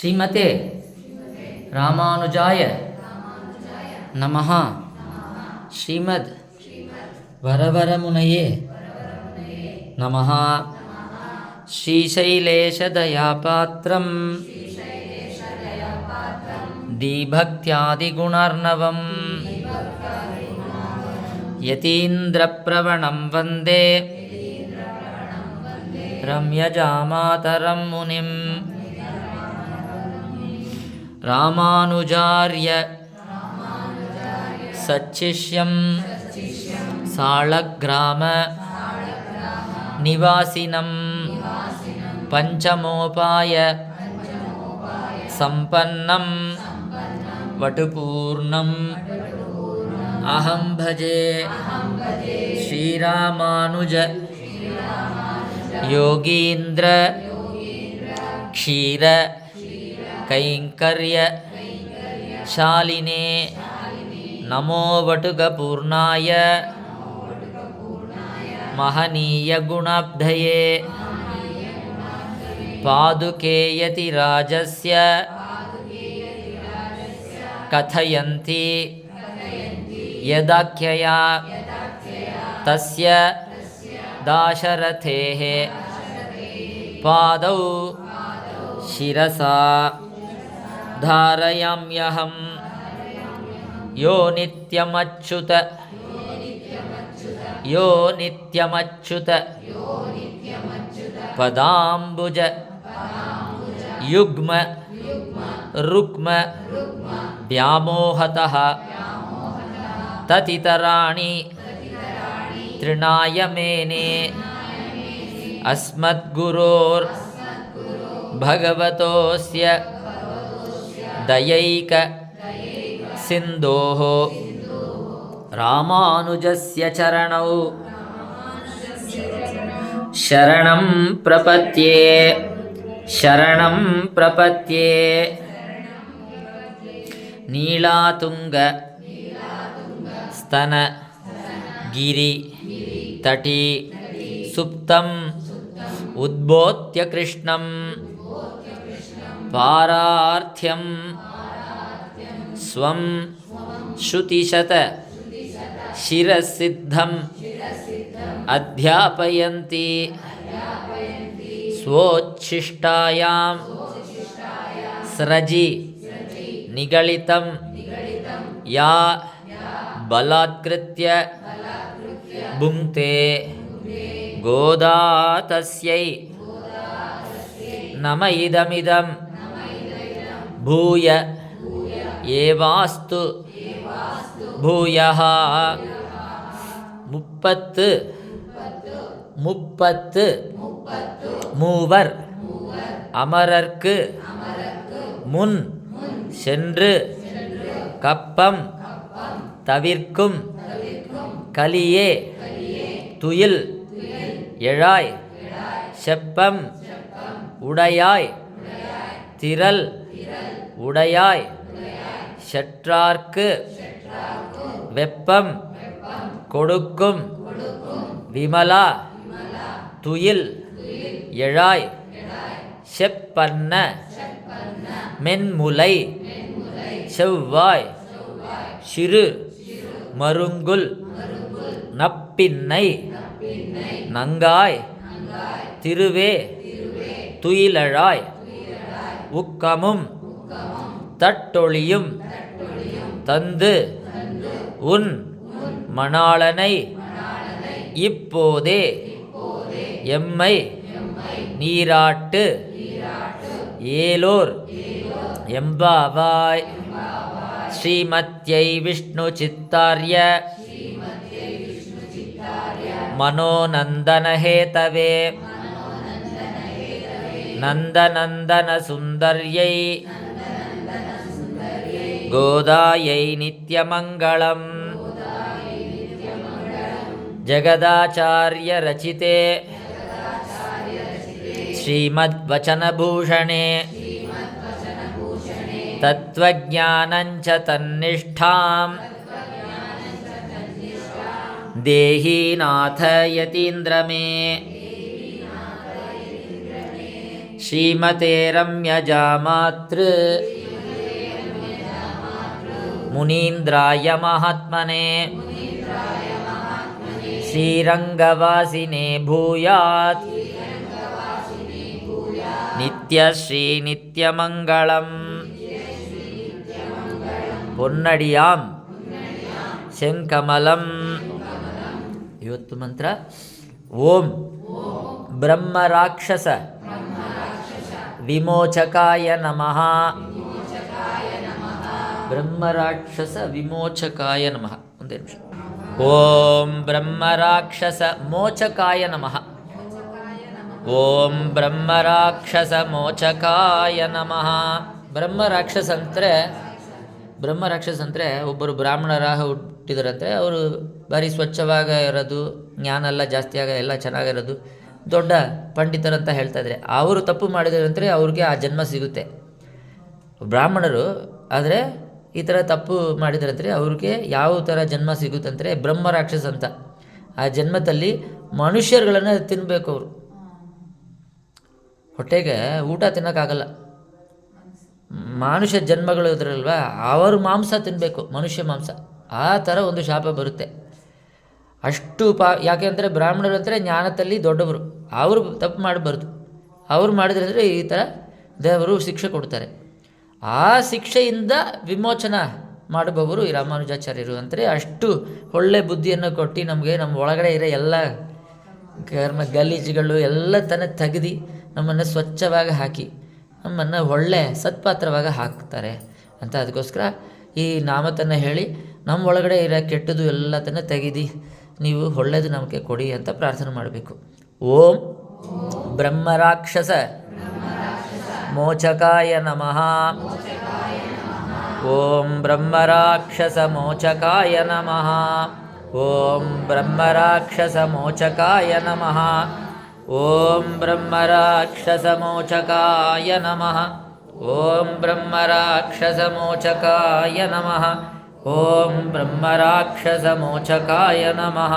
ಶ್ರೀಮತೆ ರಾಮಾನುಜಾಯ ನಮಃ. ಶ್ರೀಮದ್ ವರವರಮುನಯೇ ನಮಃ. ಶ್ರೀಶೈಲೇಶದಯಾಪಾತ್ರಂ ದೀಭಕ್ತ್ಯಾದಿಗುಣಾರ್ಣವಂ ಯತೀಂದ್ರಪ್ರವಣಂ ವಂದೇ ರಮ್ಯಜಾಮಾತರಂ ಮುನಿಂ. ರಾಮಾನುಜಾರ್ಯ ಸಚ್ಚಿಷ್ಯಂ ಸಾಳಗ್ರಾಮ ನಿವಾಸಿನಂ ಪಂಚಮೋಪಾಯ ಸಂಪನ್ನಂ ವಟುಪೂರ್ಣಂ ಅಹಂ ಭಜೆ. ಶ್ರೀರಾಮಾನುಜ ಯೋಗೀಂದ್ರ ಕ್ಷೀರ ಕೈಂಕರ್ಯ ಶಾಲಿನೇ ನಮೋ ವಟುಕಪೂರ್ಣಾಯ ಮಹನೀಯ ಗುಣಾಬ್ಧಯೇ. ಪಾದುಕೆ ಯತಿರಾಜಸ್ಯ ಕಥಯಂತಿ ಯದಾಖ್ಯಯಾ ತಸ್ಯ ದಾಶರಥೇಃ ಪಾದೌ ಶಿರಸಾ ಧಾರಯಾಮ್ಯಹಂ. ಯೋ ನಿತ್ಯಮಚ್ಯುತ ಪದಾಂಬುಜ ಯುಗ್ಮ ರುಕ್ಮ ವ್ಯಾಮೋಹತಃ ತತಿತರಾಣಿ ತೃಣಾಯ ಮೇನೆ. ಅಸ್ಮದ್ಗುರೋರ್ ಭಗವತೋಸ್ಯ ದಯೈಕ ಸಿಂಧೋಃ ರಾಮಾನುಜಸ್ಯ ಚರಣೌ ಶರಣಂ ಪ್ರಪದ್ಯೆ. ಶರಣಂ ಪ್ರಪದ್ಯೆ. ನೀಳಾತುಂಗ ಸ್ತನ ಗಿರಿ ತಟಿ ಸುಪ್ತಂ ಉದ್ಬೋತ್ಯ ಕೃಷ್ಣಂ ಪಾರಾರ್ಥ್ಯಂ ಸ್ವಂ ಶ್ರುತಿಶತ ಶಿರಸಿದ್ಧಂ ಅಧ್ಯಾಪಯಂತಿ ಸ್ವೋಚ್ಛಿಷ್ಟಾಯಾಂ ಸ್ರಜಿ ನಿಗಳಿತಂ ಯಾ ಬಲಾತ್ಕೃತ್ಯ ಭುಂಕ್ತೆ ಗೋದಾ ತಸ್ಯೈ ನಮ ಇದಮಿದಂ ಭೂಯ ಏವಾಸ್ತು ಭೂಯಃ. முப்பத்து மூவர் அமரர்க்கு முன் சென்று கப்பம் தவிர்க்கும் கலியே துயில் எழாய் செப்பம் உடையாய் திரள் உடையாய் செற்றார்க்கு வெப்பம் கொடுக்கும் விமலா துயில் எழாய் செப்பன்ன மென்முலை செவ்வாய் சிறு மருங்குல் நப்பின்னை நங்காய் திருவே துயிலழாய் உக்கமும் தட்டொழியும் தந்து உன் மணாளனை இப்போதே எம்மை நீராட்டு ஏலோர் எம்பாவாய். ஸ்ரீமத்யை விஷ்ணு சித்தார்ய மனோநந்தனஹேதவே நந்தநந்தன சுந்தர்யை கோதாயை நித்யமங்களம். ಜಗದಾಚಾರ್ಯ ರಚಿತೆ ಶ್ರೀಮದ್ವಚನಭೂಷಣೆ ತತ್ವಜ್ಞಾನಂಚ ತನ್ನಿಷ್ಠಾಂ ದೇಹಿ ನಾಥ ಯತೀಂದ್ರ ಮೇ. ಶ್ರೀಮತೆ ರಮ್ಯಜಾಮಾತೃ ಮುನೀಂದ್ರಾಯ ಮಹಾತ್ಮನೆ ಶ್ರೀರಂಗವಾಸಿನೇ ಭೂಯಾತ್ ನಿತ್ಯಶ್ರೀ ನಿತ್ಯಮಂಗಳಂ. ಪೊನ್ನಡಿಯಾಂ ಶಂಕಮಲಂ. ಇವತ್ತು ಮಂತ್ರ ಓಂ ಬ್ರಹ್ಮರಾಕ್ಷಸ ವಿಮೋಚಕಾಯ ನಮಃ. ಬ್ರಹ್ಮರಾಕ್ಷಸ ವಿಮೋಚಕಾಯ ನಮಃ. ಒಂದೇ ನಿಮಿಷ. ಓಂ ಬ್ರಹ್ಮರಾಕ್ಷಸ ಮೋಚಕಾಯ ನಮಃ. ಓಂ ಬ್ರಹ್ಮರಾಕ್ಷಸ ಮೋಚಕಾಯ ನಮಃ. ಬ್ರಹ್ಮರಾಕ್ಷಸ ಅಂದರೆ ಒಬ್ಬರು ಬ್ರಾಹ್ಮಣರ ಹುಟ್ಟಿದರಂತೆ. ಅವರು ಭಾರಿ ಸ್ವಚ್ಛವಾಗಿ ಇರೋದು, ಜ್ಞಾನ ಎಲ್ಲ ಜಾಸ್ತಿ ಎಲ್ಲ ಚೆನ್ನಾಗಿರೋದು, ದೊಡ್ಡ ಪಂಡಿತರಂತ ಹೇಳ್ತಾಯಿದ್ರೆ ಅವರು ತಪ್ಪು ಮಾಡಿದ್ರಂದರೆ ಅವ್ರಿಗೆ ಆ ಜನ್ಮ ಸಿಗುತ್ತೆ. ಬ್ರಾಹ್ಮಣರು ಆದರೆ ಈ ಥರ ತಪ್ಪು ಮಾಡಿದ್ರಂದರೆ ಅವ್ರಿಗೆ ಯಾವ ಥರ ಜನ್ಮ ಸಿಗುತ್ತಂದರೆ ಬ್ರಹ್ಮರಾಕ್ಷಸ ಅಂತ. ಆ ಜನ್ಮದಲ್ಲಿ ಮನುಷ್ಯರುಗಳನ್ನು ತಿನ್ನಬೇಕು. ಅವರು ಹೊಟ್ಟೆಗೆ ಊಟ ತಿನ್ನೋಕ್ಕಾಗಲ್ಲ. ಮಾನುಷ್ಯ ಜನ್ಮಗಳು ಇದ್ರಲ್ವ, ಅವರು ಮಾಂಸ ತಿನ್ನಬೇಕು, ಮನುಷ್ಯ ಮಾಂಸ. ಆ ಥರ ಒಂದು ಶಾಪ ಬರುತ್ತೆ. ಅಷ್ಟು ಯಾಕೆ ಅಂದರೆ ಬ್ರಾಹ್ಮಣರು ಅಂದರೆ ಜ್ಞಾನದಲ್ಲಿ ದೊಡ್ಡವರು. ಅವರು ತಪ್ಪು ಮಾಡಬಾರ್ದು. ಅವರು ಮಾಡಿದ್ರಂದರೆ ಈ ಥರ ದೇವರು ಶಿಕ್ಷೆ ಕೊಡ್ತಾರೆ. ಆ ಶಿಕ್ಷೆಯಿಂದ ವಿಮೋಚನ ಮಾಡುವವರು ಈ ರಾಮಾನುಜಾಚಾರ್ಯರು. ಅಂದರೆ ಅಷ್ಟು ಒಳ್ಳೆ ಬುದ್ಧಿಯನ್ನು ಕೊಟ್ಟು ನಮಗೆ ನಮ್ಮ ಒಳಗಡೆ ಇರೋ ಎಲ್ಲ ಕರ್ಮ ಗಲೀಜುಗಳು ಎಲ್ಲ ತೆಗೆದು ನಮ್ಮನ್ನು ಸ್ವಚ್ಛವಾಗಿ ಹಾಕಿ ನಮ್ಮನ್ನು ಒಳ್ಳೆ ಸತ್ಪಾತ್ರವಾಗಿ ಹಾಕ್ತಾರೆ ಅಂತ. ಅದಕ್ಕೋಸ್ಕರ ಈ ನಾಮತನ್ನು ಹೇಳಿ ನಮ್ಮ ಒಳಗಡೆ ಇರೋ ಕೆಟ್ಟದು ಎಲ್ಲತನ್ನು ತೆಗೆದು ನೀವು ಒಳ್ಳೆಯದು ನಮಗೆ ಕೊಡಿ ಅಂತ ಪ್ರಾರ್ಥನೆ ಮಾಡಬೇಕು. ಓಂ ಬ್ರಹ್ಮರಾಕ್ಷಸ ಮೋಚಕಾಯ ನಮಃ. ಓಂ ಬ್ರಹ್ಮರಾಕ್ಷಸ ಮೋಚಕಾಯ ನಮಃ. ಓಂ ಬ್ರಹ್ಮರಾಕ್ಷಸ ಮೋಚಕಾಯ ನಮಃ. ಓಂ ಬ್ರಹ್ಮರಾಕ್ಷಸ ಮೋಚಕಾಯ ನಮಃ. ಓಂ ಬ್ರಹ್ಮರಾಕ್ಷಸ ಮೋಚಕಾಯ ನಮಃ. ಓಂ ಬ್ರಹ್ಮರಾಕ್ಷಸ ಮೋಚಕಾಯ ನಮಃ.